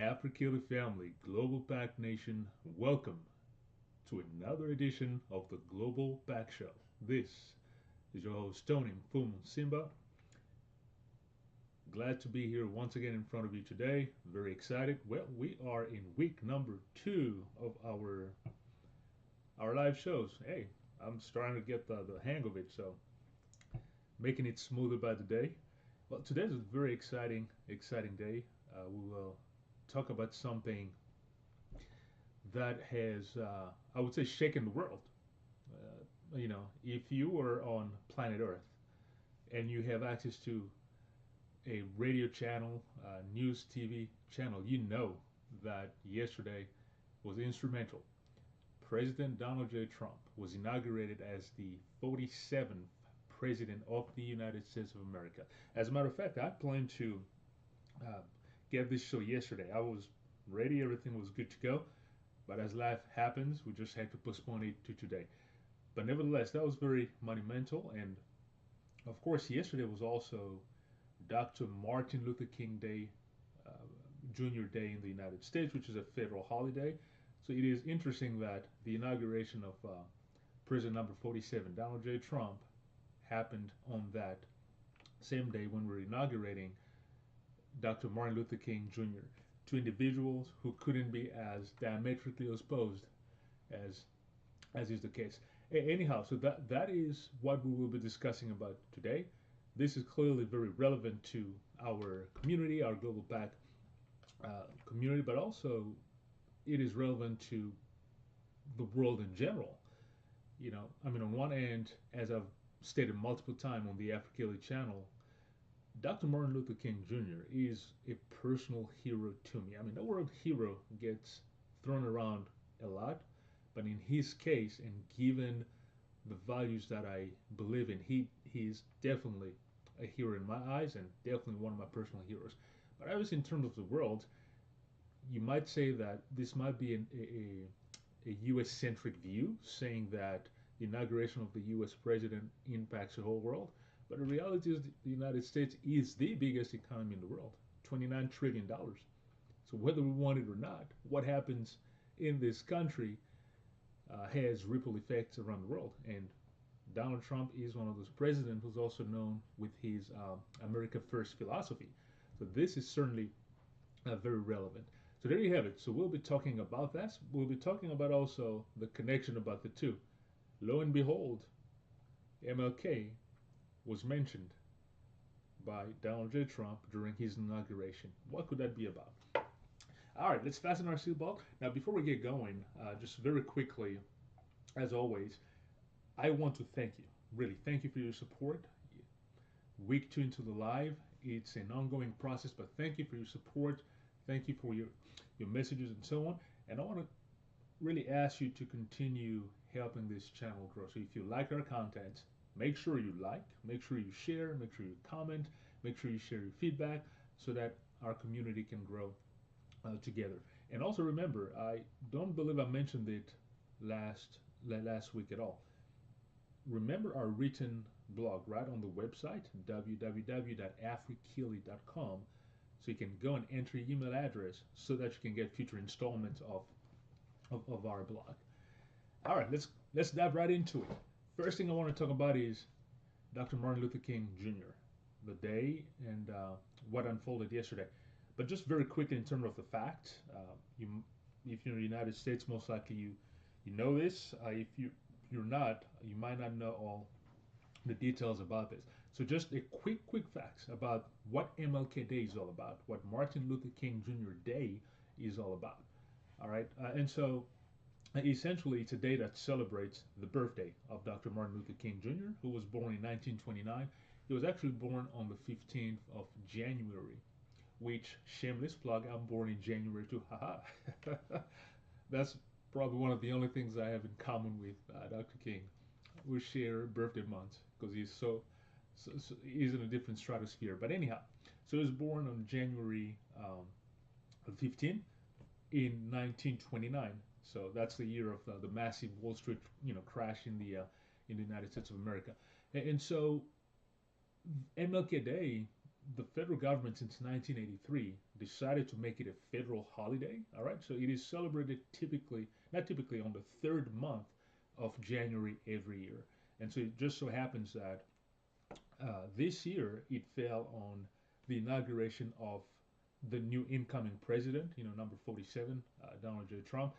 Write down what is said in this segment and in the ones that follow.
AfriKili family, Global Pack Nation, welcome to another edition of the Global Pack Show. This is your host, Tony Mfumu Simba. Glad to be here once again in front of you today. Very excited. Well, we are in week number 2 of our live shows. Hey, I'm starting to get the hang of it, so making it smoother by the day. Well, today's a very exciting day. We will talk about something that has, I would say, shaken the world. If you were on planet Earth and you have access to a radio channel, news TV channel, you know that yesterday was instrumental. President Donald J. Trump was inaugurated as the 47th President of the United States of America. As a matter of fact, I planned to uh, get this show yesterday. I was ready, everything was good to go. But as life happens, we just had to postpone it to today. But nevertheless, that was very monumental. And of course, yesterday was also Dr. Martin Luther King Day, uh, Jr. Day in the United States, which is a federal holiday. So it is interesting that the inauguration of President number 47, Donald J. Trump, happened on that same day when we're inaugurating Dr. Martin Luther King Jr. Two individuals who couldn't be as diametrically opposed as is the case. Anyhow, so that is what we will be discussing about today. This is clearly very relevant to our community, our global pack community, but also it is relevant to the world in general. On one end, as I've stated multiple times on the AfriKili channel, Dr. Martin Luther King Jr. is a personal hero to me. The word hero gets thrown around a lot, but in his case, and given the values that I believe in, he's definitely a hero in my eyes and definitely one of my personal heroes. But obviously, in terms of the world, you might say that this might be a U.S. centric view, saying that the inauguration of the U.S. president impacts the whole world. But the reality is the United States is the biggest economy in the world, $29 trillion. So whether we want it or not, what happens in this country has ripple effects around the world. And Donald Trump is one of those presidents who's also known with his America First philosophy. So this is certainly very relevant. So there you have it. So we'll be talking about that. We'll be talking about also the connection about the two. Lo and behold, MLK was mentioned by Donald J. Trump during his inauguration. What could that be about? All right, let's fasten our seatbelt. Now, before we get going, just very quickly, as always, I want to thank you. Really, thank you for your support. Week 2 into the live, it's an ongoing process, but thank you for your support. Thank you for your messages and so on. And I want to really ask you to continue helping this channel grow. So if you like our content, make sure you like, make sure you share, make sure you comment, make sure you share your feedback so that our community can grow together. And also remember, I don't believe I mentioned it last week at all. Remember our written blog right on the website, www.afrikili.com. So you can go and enter your email address so that you can get future installments of our blog. All right, let's dive right into it. First thing I want to talk about is Dr. Martin Luther King Jr., the day and what unfolded yesterday. But just very quickly in terms of the fact, if you're in the United States, most likely you know this. If you're not, you might not know all the details about this. So just a quick facts about what MLK Day is all about, what Martin Luther King Jr. Day is all about. All right, and so essentially, it's a day that celebrates the birthday of Dr. Martin Luther King Jr., who was born in 1929. He was actually born on the 15th of January, which, shameless plug, I'm born in January too. Haha. That's probably one of the only things I have in common with Dr. King. We share birthday months because he's he's in a different stratosphere. But anyhow, so he was born on January 15 in 1929. So that's the year of the massive Wall Street, crash in the United States of America. And so MLK Day the federal government since 1983 decided to make it a federal holiday. All right, so it is celebrated typically, not typically, on the third month of January every year. And so it just so happens that this year it fell on the inauguration of the new incoming president, number 47, Donald J. Trump.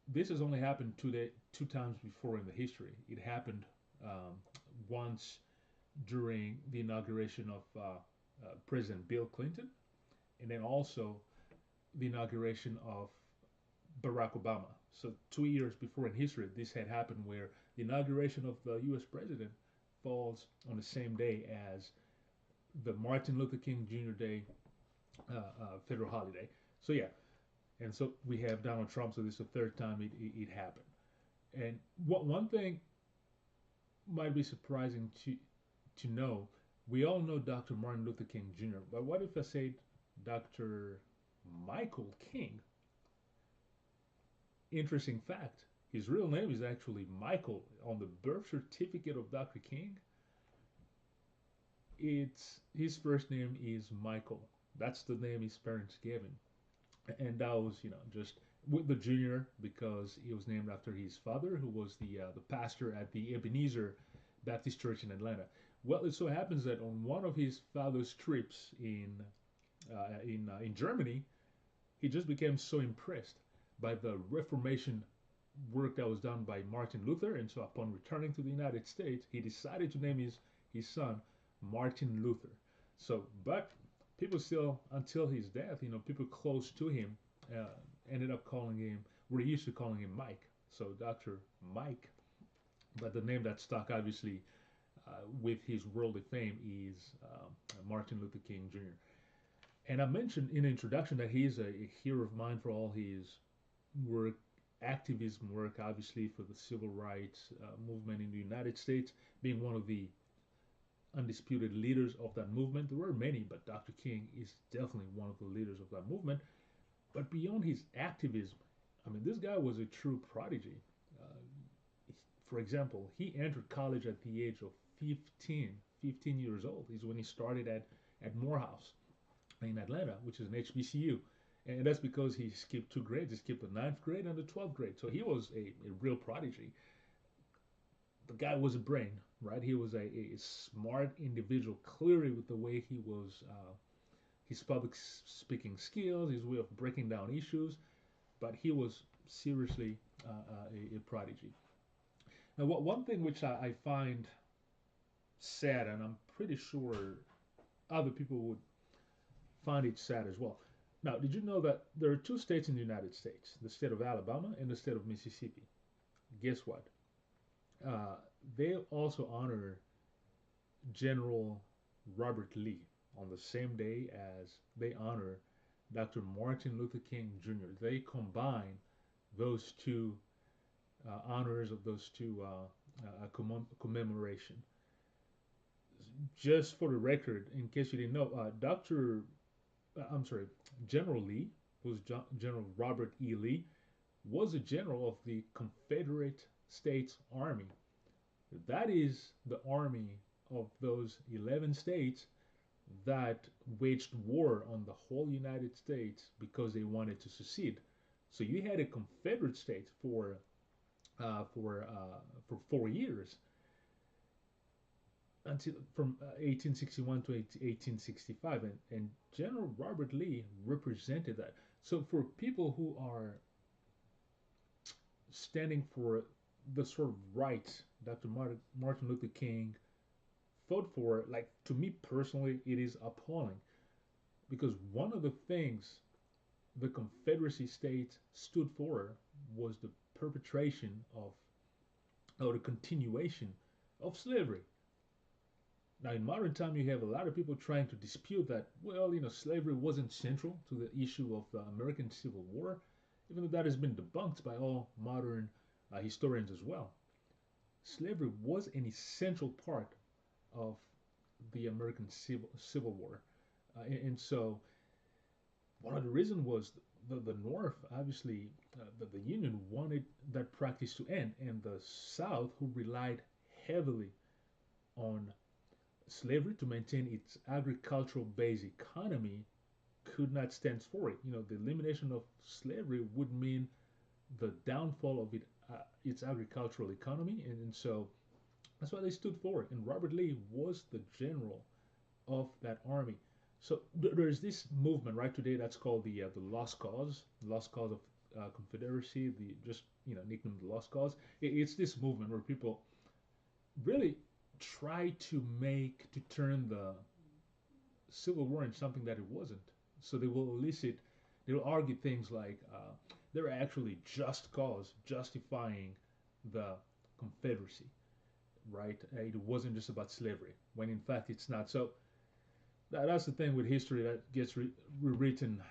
This has only happened two times before in the history. It happened once during the inauguration of President Bill Clinton, and then also the inauguration of Barack Obama. So 2 years before in history, this had happened where the inauguration of the U.S. president falls on the same day as the Martin Luther King Jr. Day federal holiday. So yeah, and so we have Donald Trump. So this is the third time it happened. And one thing might be surprising to know, we all know Dr. Martin Luther King Jr., but what if I said Dr. Michael King? Interesting fact, his real name is actually Michael. On the birth certificate of Dr. King, his first name is Michael. That's the name his parents gave him. And that was, just with the junior because he was named after his father, who was the pastor at the Ebenezer Baptist Church in Atlanta. Well, it so happens that on one of his father's trips in Germany, he just became so impressed by the Reformation work that was done by Martin Luther, and so upon returning to the United States, he decided to name his son Martin Luther. So, but people still, until his death, people close to him ended up calling him, we're used to calling him Mike. So Dr. Mike, but the name that stuck obviously with his worldly fame is Martin Luther King Jr. And I mentioned in the introduction that he is a hero of mine for all his work, activism work, obviously for the civil rights movement in the United States, being one of the undisputed leaders of that movement. There were many, but Dr. King is definitely one of the leaders of that movement. But beyond his activism, I mean, this guy was a true prodigy. For example, he entered college at the age of 15 years old. Is when he started at Morehouse in Atlanta, which is an HBCU. And that's because he skipped 2 grades. He skipped the 9th grade and the 12th grade. So he was a real prodigy. The guy was a brain, right? He was a smart individual, clearly with the way he was, his public speaking skills, his way of breaking down issues. But he was seriously a prodigy. Now, one thing which I find sad, and I'm pretty sure other people would find it sad as well. Now, did you know that there are 2 states in the United States, the state of Alabama and the state of Mississippi? Guess what? They also honor General Robert Lee on the same day as they honor Dr. Martin Luther King Jr. They combine those 2 honors of those 2 commemoration. Just for the record, in case you didn't know, General Lee, who's General Robert E. Lee, was a general of the Confederate States Army. That is the army of those 11 states that waged war on the whole United States because they wanted to secede. So you had a Confederate state for 4 years, until from 1861 to 1865, and General Robert Lee represented that. So for people who are standing for the sort of rights Dr. Martin Luther King fought for, like, to me personally, it is appalling, because one of the things the Confederacy states stood for was the perpetration of, or the continuation of slavery. Now, in modern time, you have a lot of people trying to dispute that, well, slavery wasn't central to the issue of the American Civil War, even though that has been debunked by all modern historians as well. Slavery was an essential part of the American Civil War. And so one of the reasons was the North, obviously, the Union wanted that practice to end, and the South, who relied heavily on slavery to maintain its agricultural-based economy could not stand for it. The elimination of slavery would mean the downfall of its agricultural economy, and so that's why they stood for it. And Robert Lee was the general of that army. So there's this movement right today that's called the Lost Cause of Confederacy, the just nicknamed the Lost Cause. It's this movement where people really try to turn the Civil War into something that it wasn't. So they will argue things like there are actually just cause justifying the Confederacy, right? It wasn't just about slavery, when in fact it's not. So that's the thing with history that gets rewritten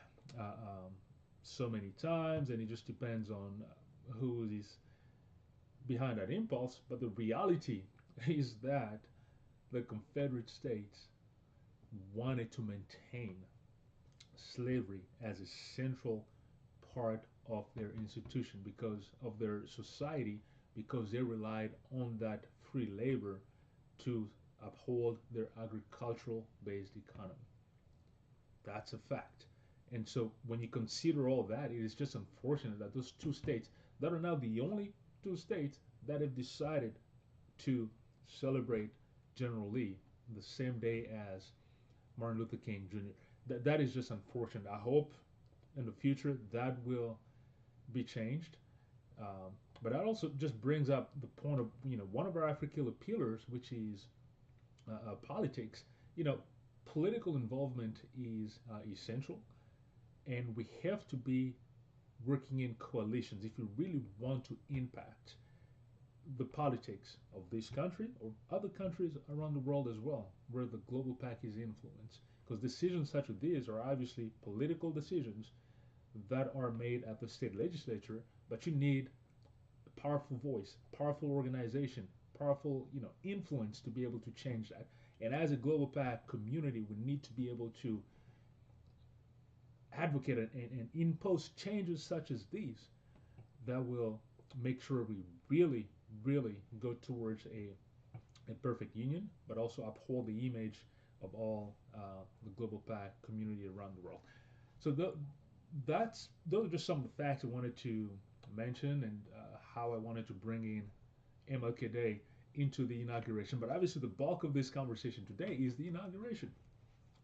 so many times, and it just depends on who is behind that impulse. But the reality is that the Confederate States wanted to maintain slavery as a central part of their institution, because of their society, because they relied on that free labor to uphold their agricultural based economy. That's a fact. And so when you consider all that, it is just unfortunate that those two states that are now the only two states that have decided to celebrate General Lee the same day as Martin Luther King Jr. That is just unfortunate. I hope in the future that will be changed. But that also just brings up the point of one of our AfriKili pillars, which is politics. Political involvement is essential, and we have to be working in coalitions if you really want to impact the politics of this country or other countries around the world as well, where the global pack is influenced. Because decisions such as these are obviously political decisions that are made at the state legislature, but you need a powerful voice, powerful organization, powerful influence to be able to change that. And as a global pack community, we need to be able to advocate and impose changes such as these that will make sure we really, really go towards a perfect union, but also uphold the image of all the global pack community around the world. So those are just some of the facts I wanted to mention, and how I wanted to bring in MLK Day into the inauguration. But obviously, the bulk of this conversation today is the inauguration.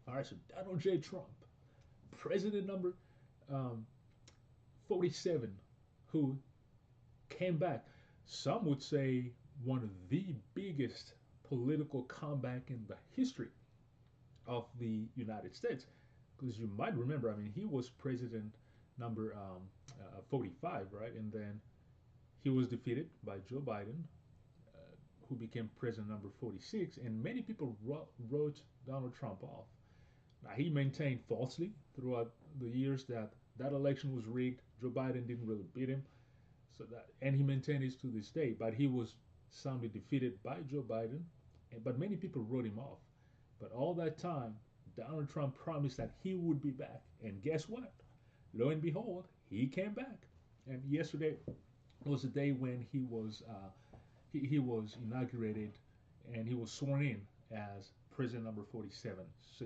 All right, so Donald J. Trump, president number 47, who came back. Some would say one of the biggest political comeback in the history of the United States. Because you might remember, he was president number 45, right? And then he was defeated by Joe Biden, who became president number 46. And many people wrote Donald Trump off. Now, he maintained falsely throughout the years that election was rigged. Joe Biden didn't really beat him. And he maintained this to this day. But he was soundly defeated by Joe Biden. But many people wrote him off. But all that time, Donald Trump promised that he would be back. And guess what? Lo and behold, he came back. And yesterday was the day when he was inaugurated, and he was sworn in as president number 47. So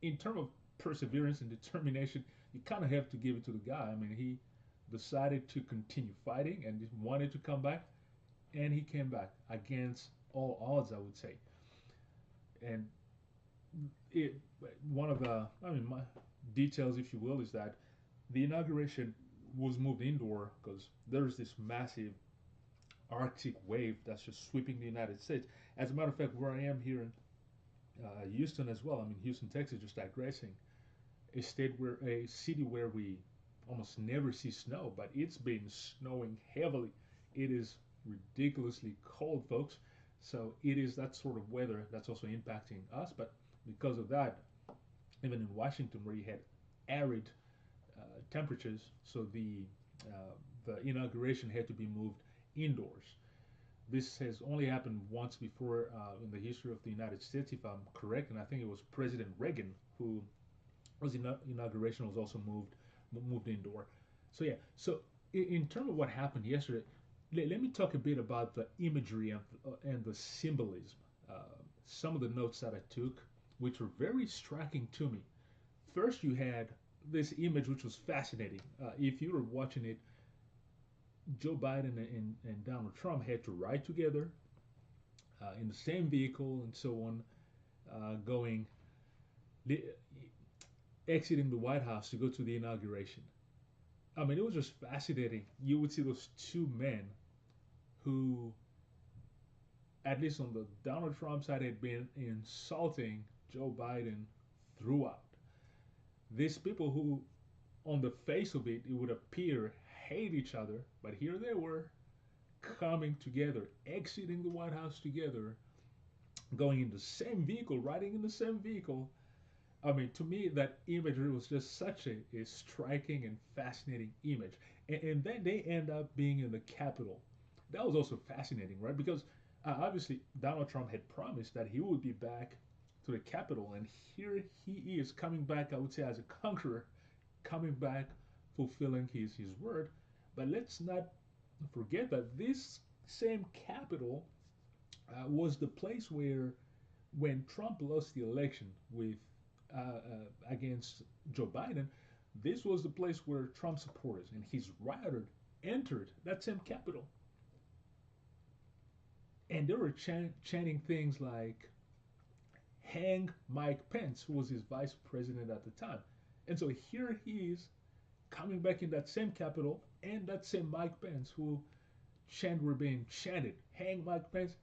in terms of perseverance and determination, you kind of have to give it to the guy. He decided to continue fighting and just wanted to come back, and he came back against all odds, I would say. And one of the my details, if you will, is that the inauguration was moved indoor because there's this massive Arctic wave that's just sweeping the United States. As a matter of fact, where I am here in Houston as well, Houston, Texas, just digressing, a city where we almost never see snow, but it's been snowing heavily. It is ridiculously cold, folks. So it is that sort of weather that's also impacting us. But because of that, even in Washington, where you had arid temperatures, so the inauguration had to be moved indoors. This has only happened once before in the history of the United States, if I'm correct, and I think it was President Reagan who was inauguration was also moved indoor. So yeah, so in terms of what happened yesterday, let me talk a bit about the imagery and the symbolism some of the notes that I took, which were very striking to me. First, you had this image which was fascinating. If you were watching it, Joe Biden and Donald Trump had to ride together in the same vehicle and so on, going exiting the White House to go to the inauguration. I mean, it was just fascinating. You would see those two men who, at least on the Donald Trump side, had been insulting Joe Biden throughout. These people who, on the face of it, it would appear hate each other, but here they were coming together, exiting the White House together, going in the same vehicle, riding in the same vehicle. I mean, to me, that imagery was just such a striking and fascinating image. And then they end up being in the Capitol. That was also fascinating, right? Because obviously Donald Trump had promised that he would be back to the Capitol, and here he is coming back, I would say, as a conqueror, coming back, fulfilling his word. But let's not forget that this same Capitol was the place where, when Trump lost the election with against Joe Biden, this was the place where Trump supporters and his rioters entered that same Capitol, and they were chanting things like "Hang Mike Pence," who was his vice president at the time. And so here he is coming back in that same Capitol, and that same Mike Pence, who were being chanted, "Hang Mike Pence,"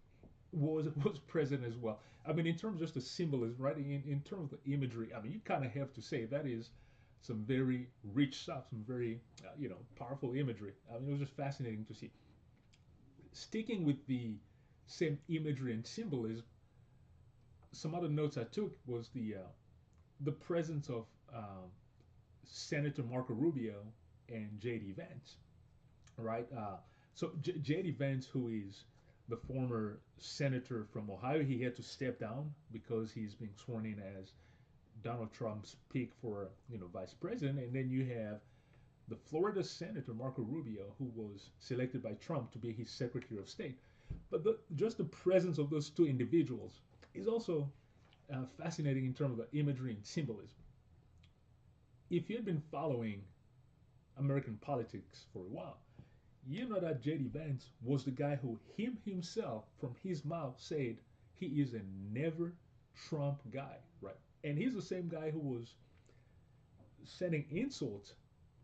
was present as well. I mean, in terms of just the symbolism, right? In terms of the imagery, I mean, you kind of have to say that is some very rich stuff, some very powerful imagery. I mean, it was just fascinating to see. Sticking with the same imagery and symbolism, some other notes I took was the presence of Senator Marco Rubio and J.D. Vance, right? So J.D. Vance, who is the former senator from Ohio, he had to step down because he's being sworn in as Donald Trump's pick for vice president. And then you have the Florida senator Marco Rubio, who was selected by Trump to be his Secretary of State. But just the presence of those two individuals is also fascinating in terms of the imagery and symbolism. If you've been following American politics for a while, you know that J.D. Vance was the guy who himself, from his mouth, said he is a never Trump guy, right? And he's the same guy who was sending insults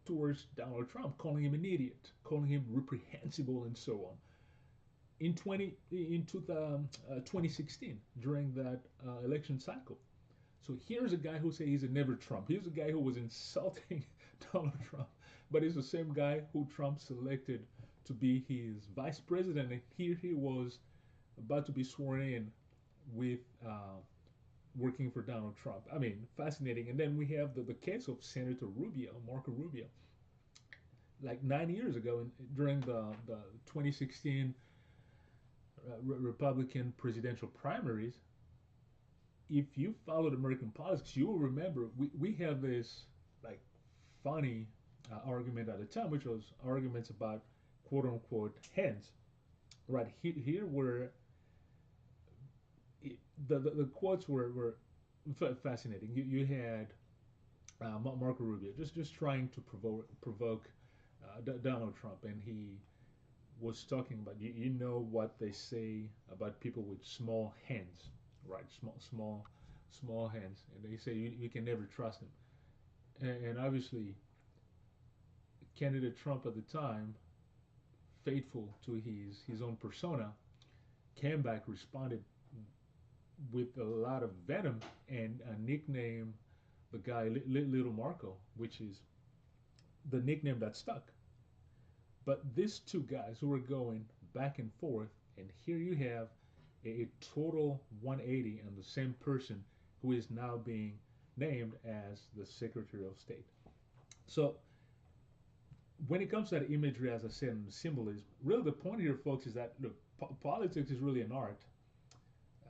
towards Donald Trump, calling him an idiot, calling him reprehensible, and so on. In 2016, during that election cycle. So here's a guy who says he's a never Trump. Here's a guy who was insulting Donald Trump, but he's the same guy who Trump selected to be his vice president. And here he was about to be sworn in with working for Donald Trump. I mean, fascinating. And then we have the case of Senator Rubio, Marco Rubio. Like 9 years ago, during the 2016 Republican presidential primaries, if you followed American politics, you will remember we have this like funny argument at the time, which was arguments about quote unquote hens. Right here were the quotes were fascinating. You had Marco Rubio just trying to provoke Donald Trump, and he was talking about you know what they say about people with small hands, right? Small hands, and they say you can never trust them. And obviously, candidate Trump at the time, faithful to his own persona, came back, responded with a lot of venom, and nicknamed the guy Little Marco, which is the nickname that stuck. But these two guys who were going back and forth, and here you have a total 180 on the same person who is now being named as the Secretary of State. So when it comes to that imagery, as I said, and the symbolism, really the point here, folks, is that look, politics is really an art.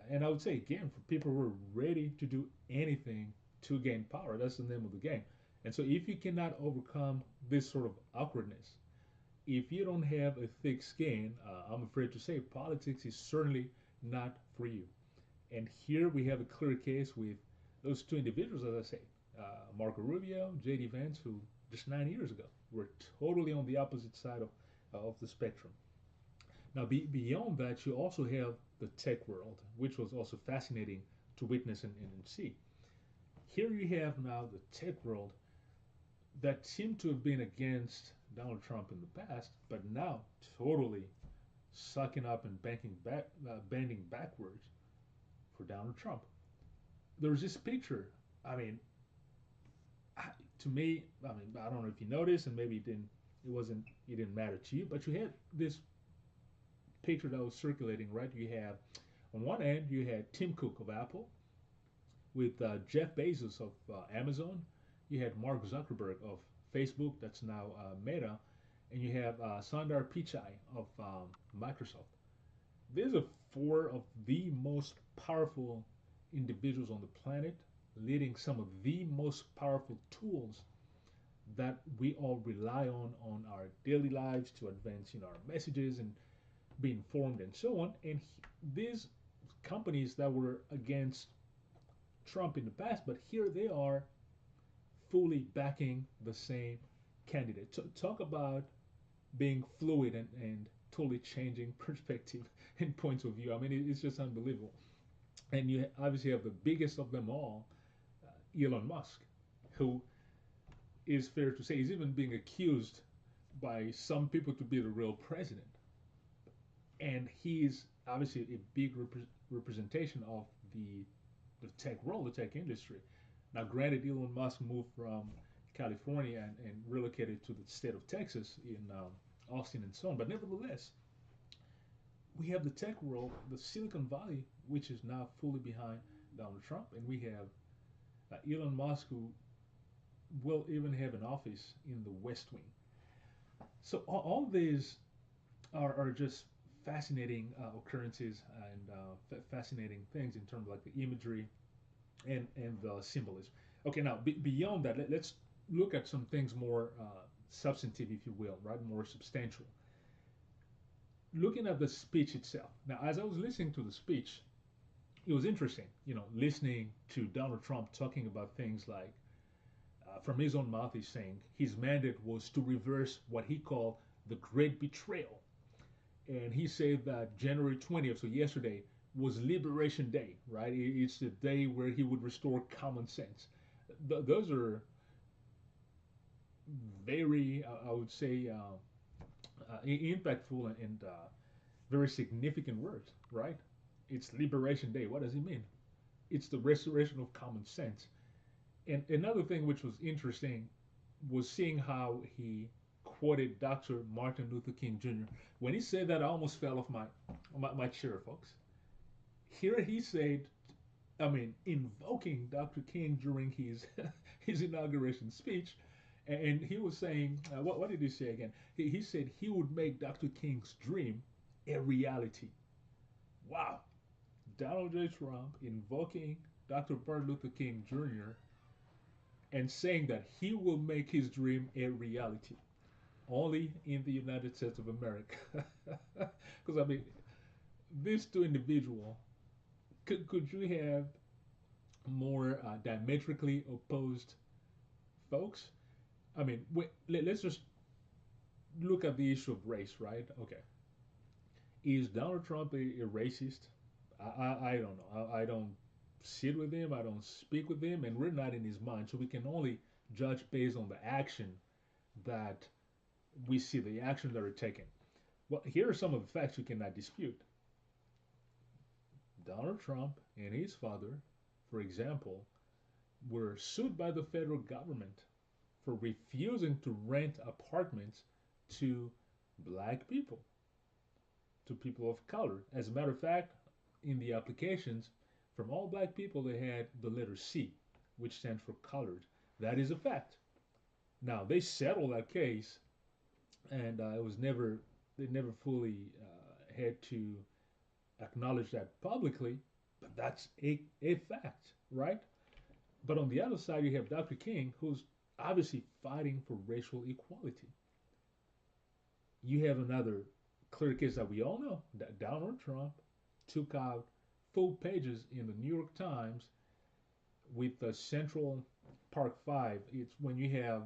And I would say again, for people who are ready to do anything to gain power, that's the name of the game. And so if you cannot overcome this sort of awkwardness, if you don't have a thick skin, I'm afraid to say politics is certainly not for you. And here we have a clear case with those two individuals, as I say, Marco Rubio, J.D. Vance, who just 9 years ago were totally on the opposite side of the spectrum. Now, beyond that, you also have the tech world, which was also fascinating to witness and see. Here you have now the tech world that seemed to have been against Donald Trump in the past, but now totally sucking up and bending backwards for Donald Trump. There was this picture. I mean, to me, I mean, I don't know if you noticed, and maybe it didn't matter to you, but you had this picture that was circulating, right? You have on one end you had Tim Cook of Apple with Jeff Bezos of Amazon. You had Mark Zuckerberg of Facebook, that's now Meta, and you have Sundar Pichai of Microsoft. These are four of the most powerful individuals on the planet, leading some of the most powerful tools that we all rely on our daily lives to advance, our messages and be informed and so on. And these companies that were against Trump in the past, but here they are fully backing the same candidate. Talk about being fluid and totally changing perspective and points of view. I mean, it's just unbelievable. And you obviously have the biggest of them all, Elon Musk, who is fair to say is even being accused by some people to be the real president. And he is obviously a big representation of the tech world, the tech industry. Now, granted, Elon Musk moved from California and relocated to the state of Texas in Austin and so on, but nevertheless, we have the tech world, the Silicon Valley, which is now fully behind Donald Trump, and we have Elon Musk, who will even have an office in the West Wing. So all these are just fascinating occurrences and fascinating things in terms of like the imagery and the symbolism. Okay, now beyond that, let's look at some things more substantive, if you will, right? More substantial. Looking at the speech itself. Now, as I was listening to the speech, it was interesting, listening to Donald Trump talking about things like, from his own mouth, he's saying his mandate was to reverse what he called the Great Betrayal. And he said that January 20th, so yesterday, was Liberation Day, right? It's the day where he would restore common sense. Those are very, I would say, impactful and very significant words, right? It's Liberation Day. What does it mean? It's the restoration of common sense. And another thing which was interesting was seeing how he quoted Dr. Martin Luther King Jr. When he said that, I almost fell off my chair, folks. Here he said, I mean, invoking Dr. King during his inauguration speech, and he was saying, what did he say again? He said he would make Dr. King's dream a reality. Wow. Donald J. Trump invoking Dr. Martin Luther King Jr. and saying that he will make his dream a reality. Only in the United States of America. Because, I mean, these two individuals, could you have more diametrically opposed folks? I mean, let's just look at the issue of race, right? Okay. Is Donald Trump a racist? I don't know. I don't sit with him. I don't speak with him. And we're not in his mind. So we can only judge based on the action that we see, the actions that are taken. Well, here are some of the facts you cannot dispute. Donald Trump and his father, for example, were sued by the federal government for refusing to rent apartments to black people, to people of color. As a matter of fact, in the applications, from all black people, they had the letter C, which stands for colored. That is a fact. Now, they settled that case, and they never fully had to acknowledge that publicly, but that's a fact, right? But on the other side, you have Dr. King, who's obviously fighting for racial equality. You have another clear case that we all know, that Donald Trump took out full pages in the New York Times with the Central Park Five. It's when you have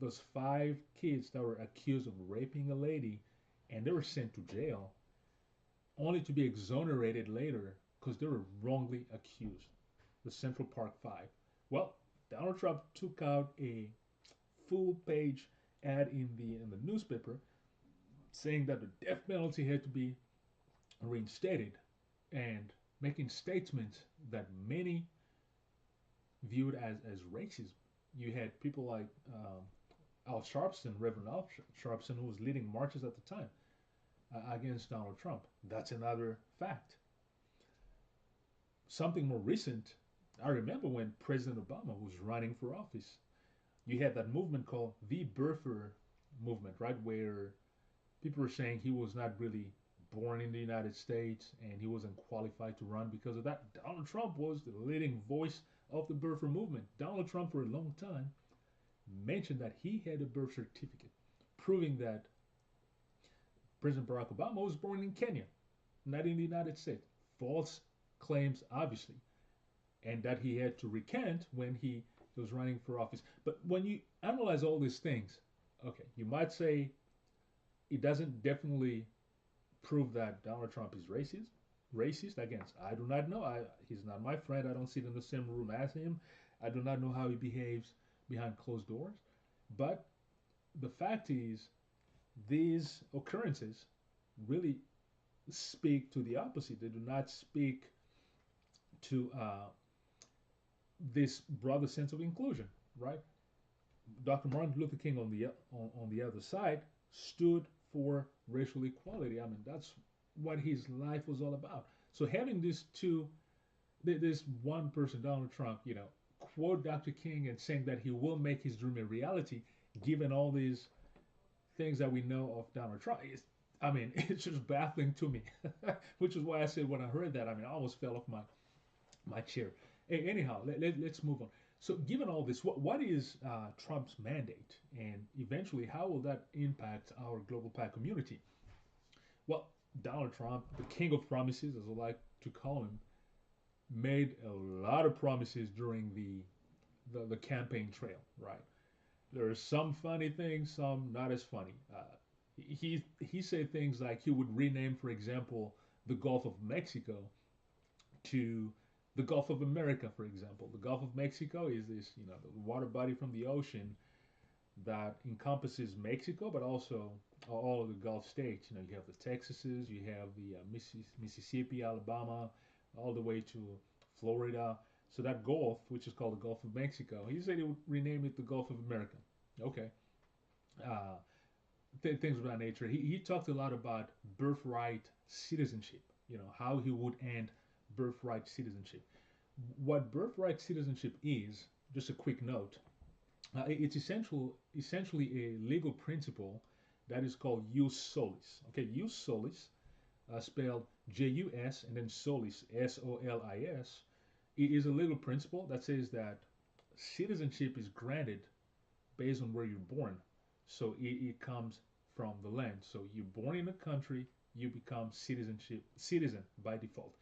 those 5 kids that were accused of raping a lady, and they were sent to jail, only to be exonerated later because they were wrongly accused. The Central Park Five. Well, Donald Trump took out a full page ad in the newspaper saying that the death penalty had to be reinstated and making statements that many viewed as racist. You had people like Al Sharpton, Reverend Al Sharpton, who was leading marches at the time against Donald Trump. That's another fact. Something more recent, I remember when President Obama was running for office, you had that movement called the birther movement, right? Where people were saying he was not really born in the United States and he wasn't qualified to run because of that. Donald Trump was the leading voice of the birther movement. Donald Trump, for a long time, mentioned that he had a birth certificate proving that President Barack Obama was born in Kenya, not in the United States. False claims, obviously, and that he had to recant when he was running for office. But when you analyze all these things, okay, you might say it doesn't definitely prove that Donald Trump is racist. Racist, again, I do not know. He's not my friend. I don't sit in the same room as him. I do not know how he behaves behind closed doors. But the fact is, these occurrences really speak to the opposite. They do not speak to this broader sense of inclusion, right? Dr. Martin Luther King on the other side stood for racial equality. I mean, that's what his life was all about. So having this one person, Donald Trump, quote Dr. King and saying that he will make his dream a reality, given all these things that we know of Donald Trump, it's just baffling to me. Which is why I said when I heard that, I almost fell off my chair. Anyhow, let's move on. So, given all this, what is Trump's mandate, and eventually, how will that impact our global PAC community? Well, Donald Trump, the king of promises, as I like to call him, made a lot of promises during the campaign trail. Right? There are some funny things, some not as funny. He said things like he would rename, for example, the Gulf of Mexico to the Gulf of America, for example. The Gulf of Mexico is this, the water body from the ocean that encompasses Mexico, but also all of the Gulf states. You have the Texases, you have the Mississippi, Alabama, all the way to Florida. So that Gulf, which is called the Gulf of Mexico, he said he would rename it the Gulf of America. Okay. Things of that nature. He talked a lot about birthright citizenship, how he would end birthright citizenship. What birthright citizenship is, just a quick note, it's essentially a legal principle that is called jus solis. Okay, jus solis, spelled J-U-S and then solis, S-O-L-I-S, it is a legal principle that says that citizenship is granted based on where you're born. So it comes from the land. So you're born in a country, you become citizen by default.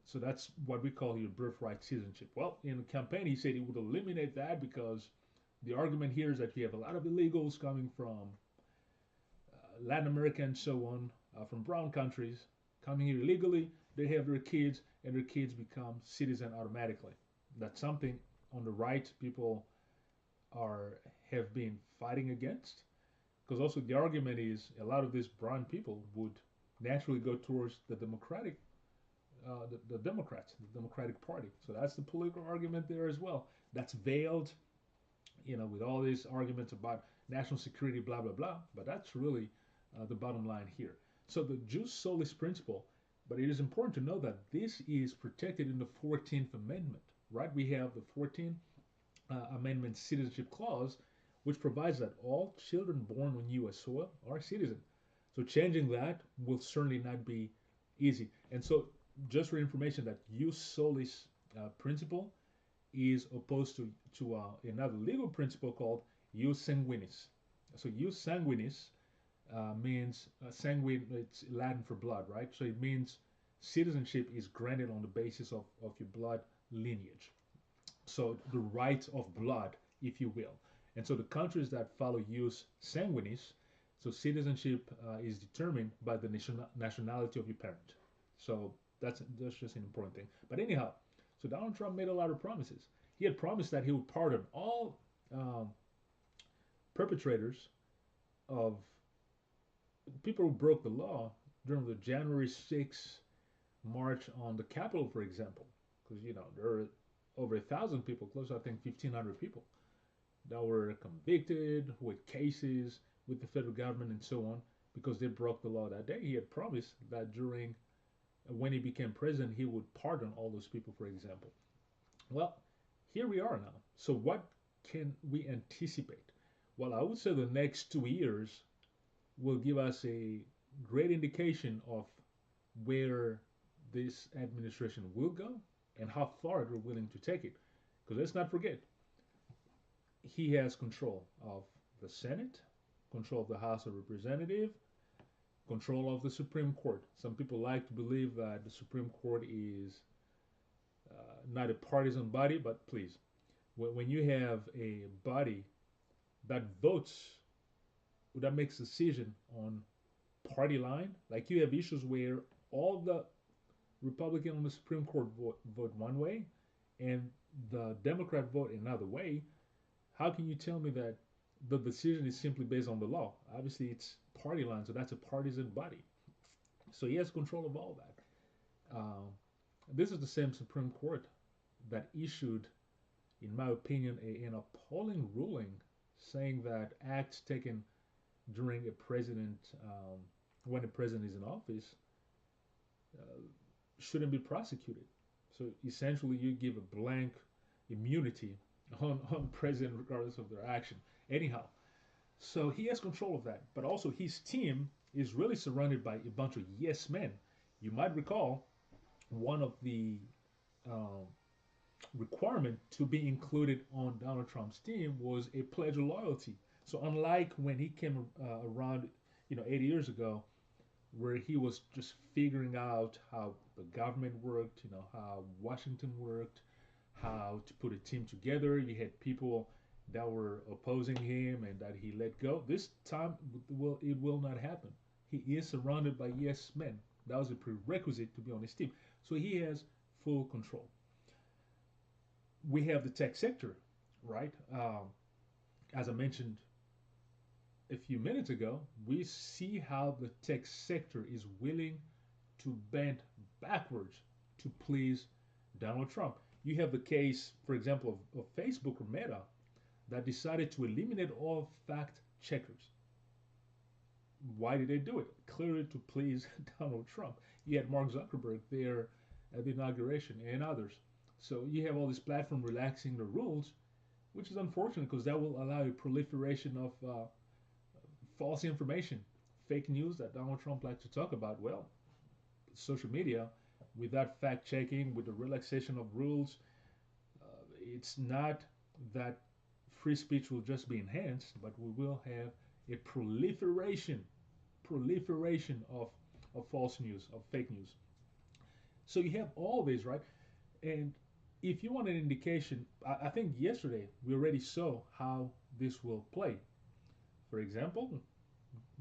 So that's what we call your birthright citizenship. Well, in the campaign, he said he would eliminate that because the argument here is that you have a lot of illegals coming from Latin America and so on, from brown countries, coming here illegally. They have their kids, and their kids become citizen automatically. That's something on the right people have been fighting against, because also the argument is a lot of these brown people would naturally go towards the Democratic the Democrats, the Democratic Party. So that's the political argument there as well. That's veiled, with all these arguments about national security, blah, blah, blah. But that's really the bottom line here. So the jus solis principle, but it is important to know that this is protected in the 14th Amendment, right? We have the 14th Amendment Citizenship Clause, which provides that all children born on U.S. soil are citizens. So changing that will certainly not be easy. And so just for information, that jus solis principle is opposed to another legal principle called jus sanguinis. So jus sanguinis means sanguine, it's Latin for blood, right? So it means citizenship is granted on the basis of your blood lineage. So the right of blood, if you will. And so the countries that follow jus sanguinis, so citizenship is determined by the nationality of your parent. So that's just an important thing. But anyhow, so Donald Trump made a lot of promises. He had promised that he would pardon all um, perpetrators of people who broke the law during the January 6th march on the Capitol, for example, because there are over 1,000 people, close to I think 1,500 people that were convicted with cases with the federal government and so on because they broke the law that day. He had promised that during when he became president, he would pardon all those people, for example. Well, here we are now. So what can we anticipate? Well, I would say the next 2 years will give us a great indication of where this administration will go and how far they're willing to take it. Because let's not forget, he has control of the Senate, control of the House of Representatives, control of the Supreme Court. Some people like to believe that the Supreme Court is not a partisan body, but please, when you have a body that votes, that makes a decision on party line, like you have issues where all the Republican on the Supreme Court vote one way and the Democrat vote another way, how can you tell me that the decision is simply based on the law? Obviously, it's party line, so that's a partisan body. So he has control of all that. This is the same Supreme Court that issued, in my opinion, an appalling ruling saying that acts taken during a president, when a president is in office, uh, shouldn't be prosecuted. So essentially, you give a blank immunity on president regardless of their action. Anyhow, so he has control of that, but also his team is really surrounded by a bunch of yes men. You might recall one of the um, requirement to be included on Donald Trump's team was a pledge of loyalty. So unlike when he came around, 80 years ago, where he was just figuring out how the government worked, how Washington worked, how to put a team together. You had people that were opposing him and that he let go. This time, it will not happen. He is surrounded by yes men. That was a prerequisite to be on his team. So he has full control. We have the tech sector, right? As I mentioned a few minutes ago, we see how the tech sector is willing to bend backwards to please Donald Trump. You have the case, for example, of Facebook or Meta that decided to eliminate all fact checkers. Why did they do it? Clearly to please Donald Trump. You had Mark Zuckerberg there at the inauguration and others. So you have all this platform relaxing the rules, which is unfortunate because that will allow a proliferation of false information, fake news that Donald Trump likes to talk about. Well, social media, without fact checking, with the relaxation of rules, it's not that free speech will just be enhanced, but we will have a proliferation of false news, of fake news. So you have all these, right? And if you want an indication, I think yesterday we already saw how this will play. For example,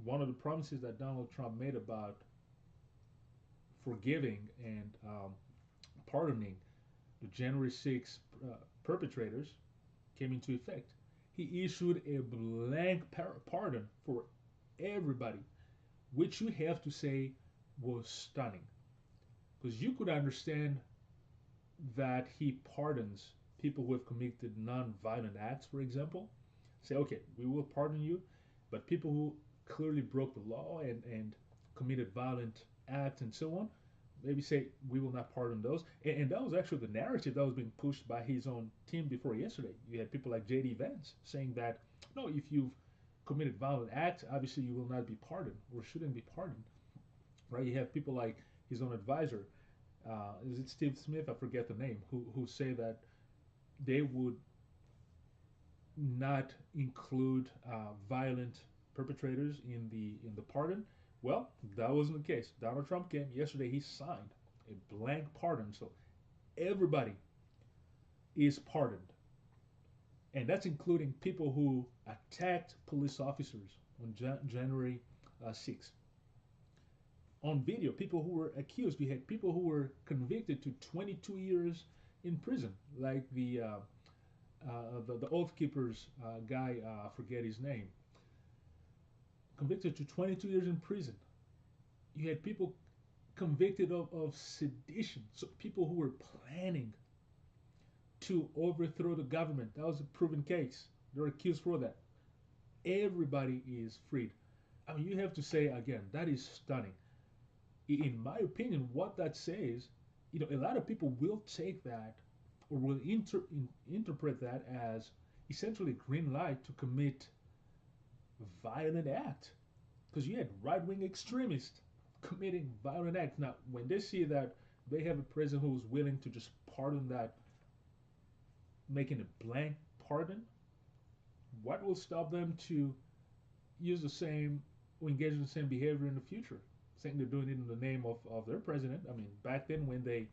one of the promises that Donald Trump made about forgiving and pardoning the January 6th perpetrators came into effect. He issued a blank pardon for everybody, which you have to say was stunning. Because you could understand that he pardons people who have committed non-violent acts, for example. Say, okay, we will pardon you, but people who clearly broke the law and committed violent acts and so on, maybe say we will not pardon those. And that was actually the narrative that was being pushed by his own team before yesterday. You had people like J.D. Vance saying that, no, if you've committed violent acts, obviously you will not be pardoned or shouldn't be pardoned. Right? You have people like his own advisor, is it Steve Smith? I forget the name, who say that they would not include violent perpetrators in the pardon. Well, that wasn't the case. Donald Trump came yesterday. He signed a blank pardon. So everybody is pardoned, and that's including people who attacked police officers on January 6th. On video, people who were accused. We had people who were convicted to 22 years in prison, like the Oath Keepers guy, I forget his name, convicted to 22 years in prison. You had people convicted of sedition, so people who were planning to overthrow the government. That was a proven case. They're accused for that. Everybody is freed. I mean, you have to say again, that is stunning. In my opinion, what that says, a lot of people will take that or will interpret that as essentially green light to commit violent act, because you had right-wing extremists committing violent acts. Now, when they see that they have a president who's willing to just pardon that, making a blank pardon, what will stop them to use the same or engage in the same behavior in the future? Saying they're doing it in the name of their president. I mean, back then when they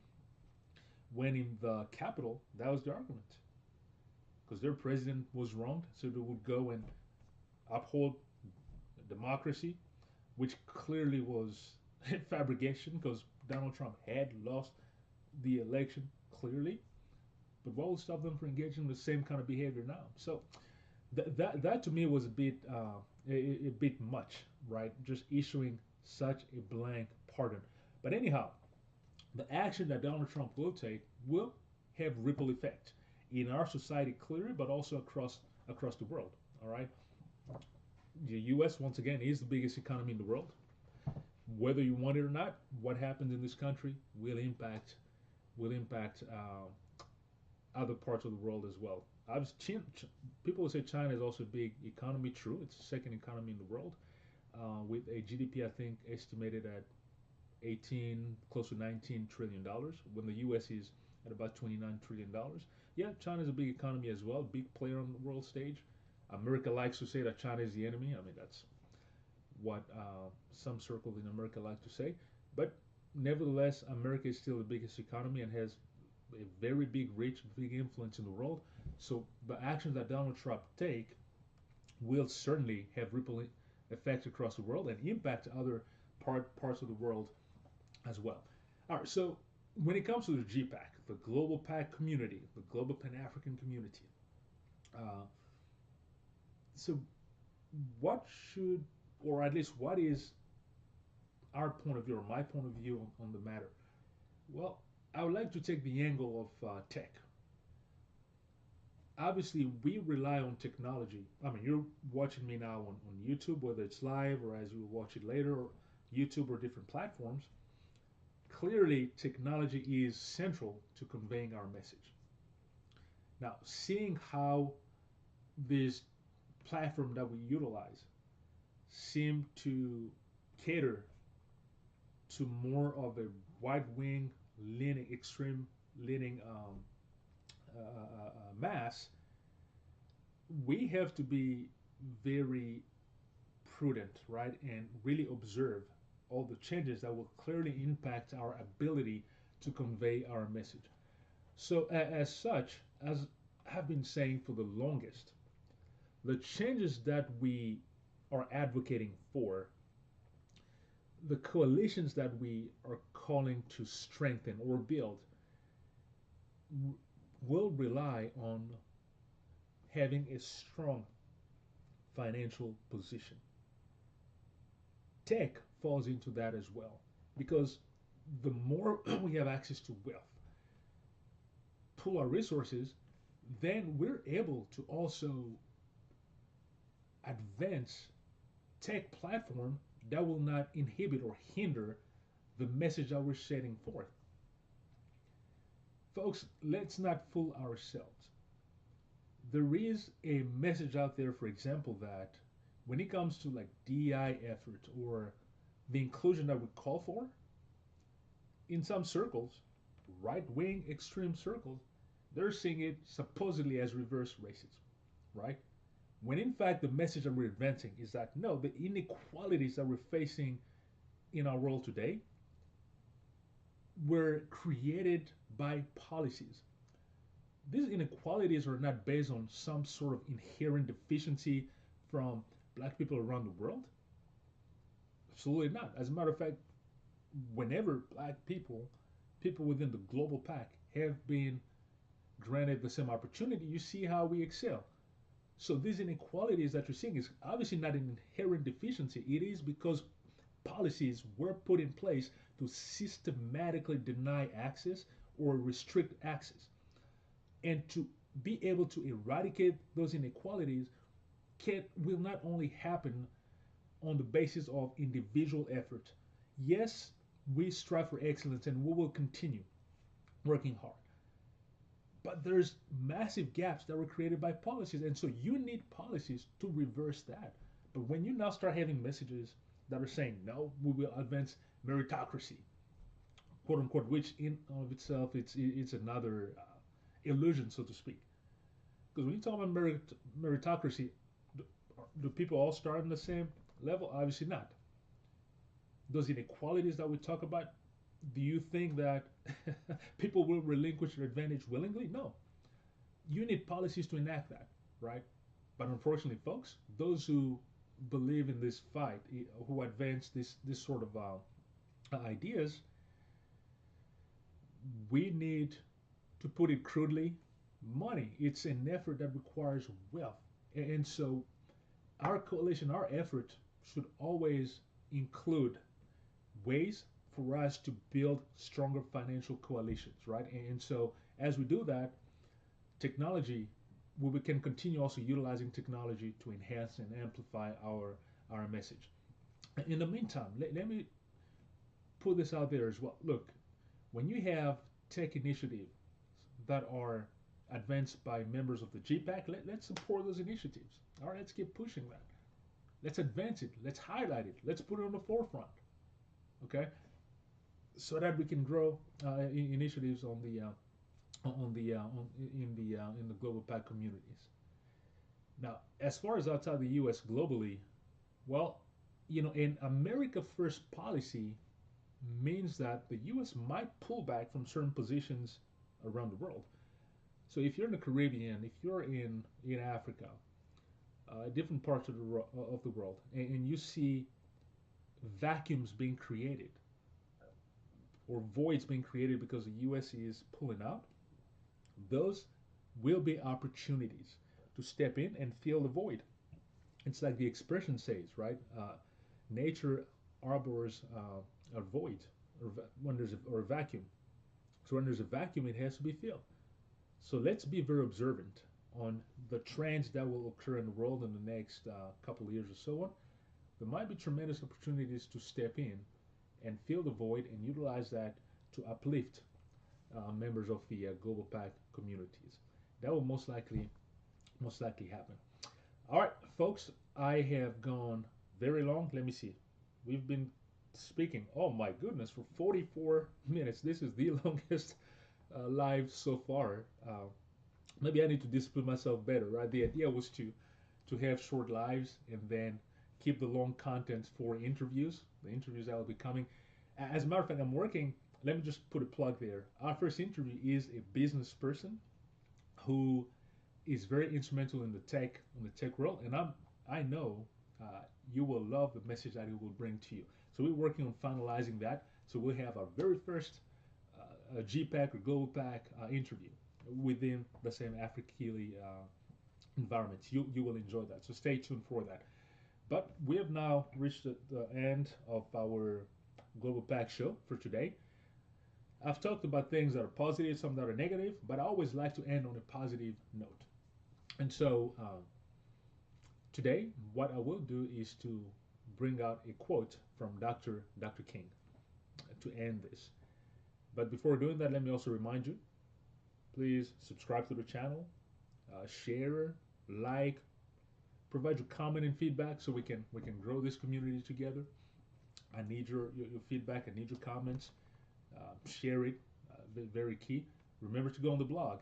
went in the Capitol, that was the argument. Because their president was wronged, so they would go and uphold democracy, which clearly was fabrication because Donald Trump had lost the election clearly. But what will stop them from engaging in the same kind of behavior now? So that to me was a bit much, right? Just issuing such a blank pardon. But anyhow, the action that Donald Trump will take will have ripple effect in our society clearly, but also across the world. All right. The U.S. once again is the biggest economy in the world. Whether you want it or not, what happens in this country will impact other parts of the world as well. People will say China is also a big economy. True, it's the second economy in the world, with a GDP I think estimated at 18, close to 19 trillion dollars, when the U.S. is at about 29 trillion dollars. Yeah, China is a big economy as well, big player on the world stage. America likes to say that China is the enemy. I mean, that's what some circles in America like to say. But nevertheless, America is still the biggest economy and has a very big reach, big influence in the world. So the actions that Donald Trump take will certainly have ripple effects across the world and impact other parts of the world as well. All right, so when it comes to the G-PAC, the global PAC community, the global Pan-African community, uh, so what should, or at least what is our point of view or my point of view on the matter? Well, I would like to take the angle of tech. Obviously, we rely on technology. I mean, you're watching me now on YouTube, whether it's live or as you watch it later, or YouTube or different platforms. Clearly, technology is central to conveying our message. Now, seeing how this platform that we utilize seem to cater to more of a right wing leaning, extreme leaning mass, we have to be very prudent, right? And really observe all the changes that will clearly impact our ability to convey our message. So, as such, as I've been saying for the longest, the changes that we are advocating for, the coalitions that we are calling to strengthen or build, will rely on having a strong financial position. Tech falls into that as well, because the more we have access to wealth, pool our resources, then we're able to also advance tech platform that will not inhibit or hinder the message that we're setting forth. Folks, let's not fool ourselves. There is a message out there, for example, that when it comes to like DI effort or the inclusion that we call for, in some circles, right-wing extreme circles, they're seeing it supposedly as reverse racism, right? When in fact the message that we're advancing is that no, the inequalities that we're facing in our world today, were created by policies. These inequalities are not based on some sort of inherent deficiency from black people around the world. Absolutely not. As a matter of fact, whenever black people, people within the global pack, have been granted the same opportunity, you see how we excel. So these inequalities that you're seeing is obviously not an inherent deficiency. It is because policies were put in place to systematically deny access or restrict access. And to be able to eradicate those inequalities will not only happen on the basis of individual effort. Yes, we strive for excellence and we will continue working hard. But there's massive gaps that were created by policies. And so you need policies to reverse that. But when you now start having messages that are saying, no, we will advance meritocracy, quote unquote, which in of itself, it's another illusion, so to speak. Because when you talk about meritocracy, do people all start on the same level? Obviously not. Those inequalities that we talk about, do you think that people will relinquish their advantage willingly? No. You need policies to enact that, right? But unfortunately, folks, those who believe in this fight, who advance this sort of ideas, we need, to put it crudely, money. It's an effort that requires wealth. And so our coalition, our effort should always include ways for us to build stronger financial coalitions, right? And so as we do that, technology, we can continue also utilizing technology to enhance and amplify our message. In the meantime, let me put this out there as well. Look, when you have tech initiatives that are advanced by members of the G-PAC, let's support those initiatives. All right, let's keep pushing that. Let's advance it. Let's highlight it. Let's put it on the forefront. Okay, so that we can grow initiatives in the global pack communities. Now, as far as outside the U.S. globally, well, an America First policy means that the U.S. might pull back from certain positions around the world. So if you're in the Caribbean, if you're in Africa, different parts of the world, and you see vacuums being created or voids being created because the U.S. is pulling out, those will be opportunities to step in and fill the void. It's like the expression says, right? Nature arbors a void, or a vacuum. So when there's a vacuum, it has to be filled. So let's be very observant on the trends that will occur in the world in the next couple of years or so on. There might be tremendous opportunities to step in and fill the void and utilize that to uplift members of the global pack communities. That will most likely happen. All right, folks, I have gone very long. Let me see. We've been speaking, oh my goodness, for 44 minutes. This is the longest live so far. Maybe I need to discipline myself better, right? The idea was to have short lives and then keep the long content for interviews, the interviews that will be coming. As a matter of fact, I'm working, let me just put a plug there. Our first interview is a business person who is very instrumental in the tech world, and I know you will love the message that he will bring to you. So we're working on finalizing that. So we'll have our very first G-PAC or Global PAC interview within the same AfriKili environment. You will enjoy that. So stay tuned for that. But we have now reached the end of our Global PAC show for today. I've talked about things that are positive, some that are negative, but I always like to end on a positive note. And so today, what I will do is to bring out a quote from Dr. King to end this. But before doing that, let me also remind you, please subscribe to the channel, share, like, provide your comment and feedback so we can grow this community together. I need your feedback. I need your comments. Share it. Very key. Remember to go on the blog,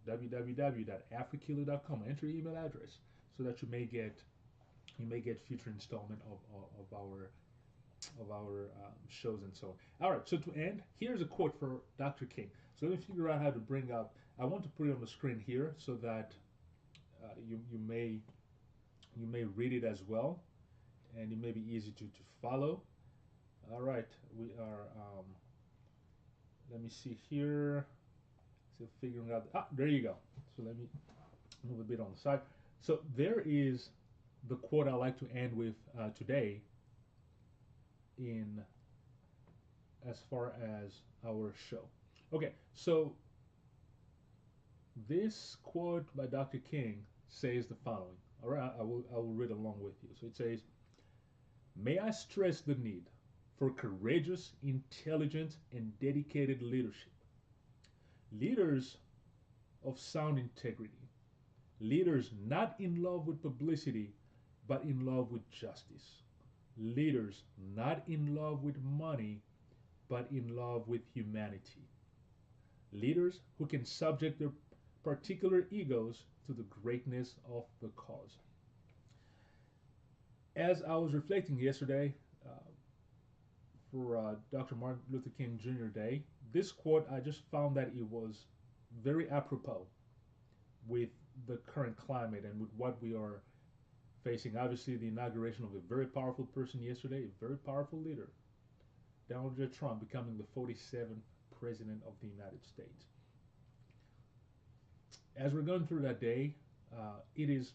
www.afrikili.com. Enter your email address so that you may get future installment of our of our shows and so on. All right, so to end, here's a quote for Dr. King. So let me figure out how to bring up. I want to put it on the screen here so that you may read it as well, and it may be easy to follow. All right, we are. Let me see here. So figuring out. There you go. So let me move a bit on the side. So there is the quote I like to end with today. In as far as our show. Okay, so this quote by Dr. King says the following. All right, I will read along with you. So it says, "May I stress the need for courageous, intelligent, and dedicated leadership. Leaders of sound integrity. Leaders not in love with publicity, but in love with justice. Leaders not in love with money, but in love with humanity. Leaders who can subject their particular egos to the greatness of the cause." As I was reflecting yesterday for Dr. Martin Luther King Jr. Day, this quote, I just found that it was very apropos with the current climate and with what we are facing. Obviously, the inauguration of a very powerful person yesterday, a very powerful leader, DonaldTrump, becoming the 47th president of the United States. As we're going through that day, it is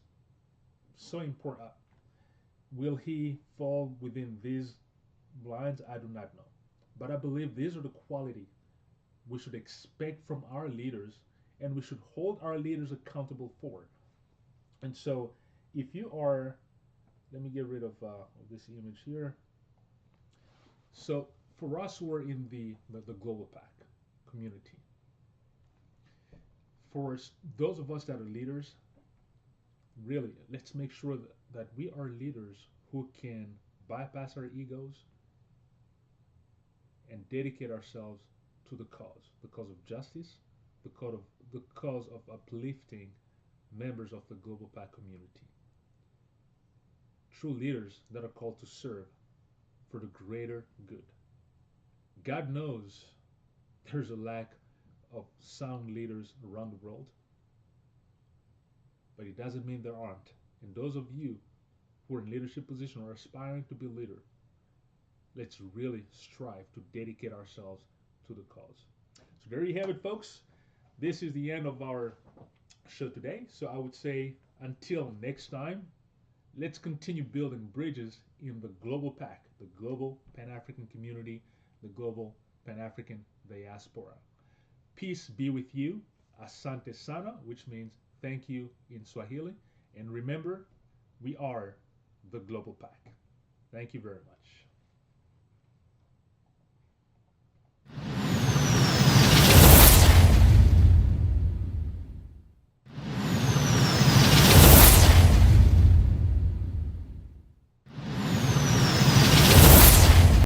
so important. Will he fall within these lines? I do not know. But I believe these are the quality we should expect from our leaders, and we should hold our leaders accountable for. And so, if you are, let me get rid of this image here. So, for us who are in the Global PAC community, for those of us that are leaders, really, let's make sure that we are leaders who can bypass our egos and dedicate ourselves to the cause of justice, the cause of uplifting members of the Global PAC community. True leaders that are called to serve for the greater good. God knows there's a lack of sound leaders around the world, but it doesn't mean there aren't. And those of you who are in leadership position or aspiring to be a leader, let's really strive to dedicate ourselves to the cause. So there you have it, folks. This is the end of our show today. So I would say until next time, let's continue building bridges in the Global PAC, the Global Pan-African Community, the Global Pan-African Diaspora. Peace be with you. Asante sana, which means thank you in Swahili. And remember, we are the Global PAC. Thank you very much.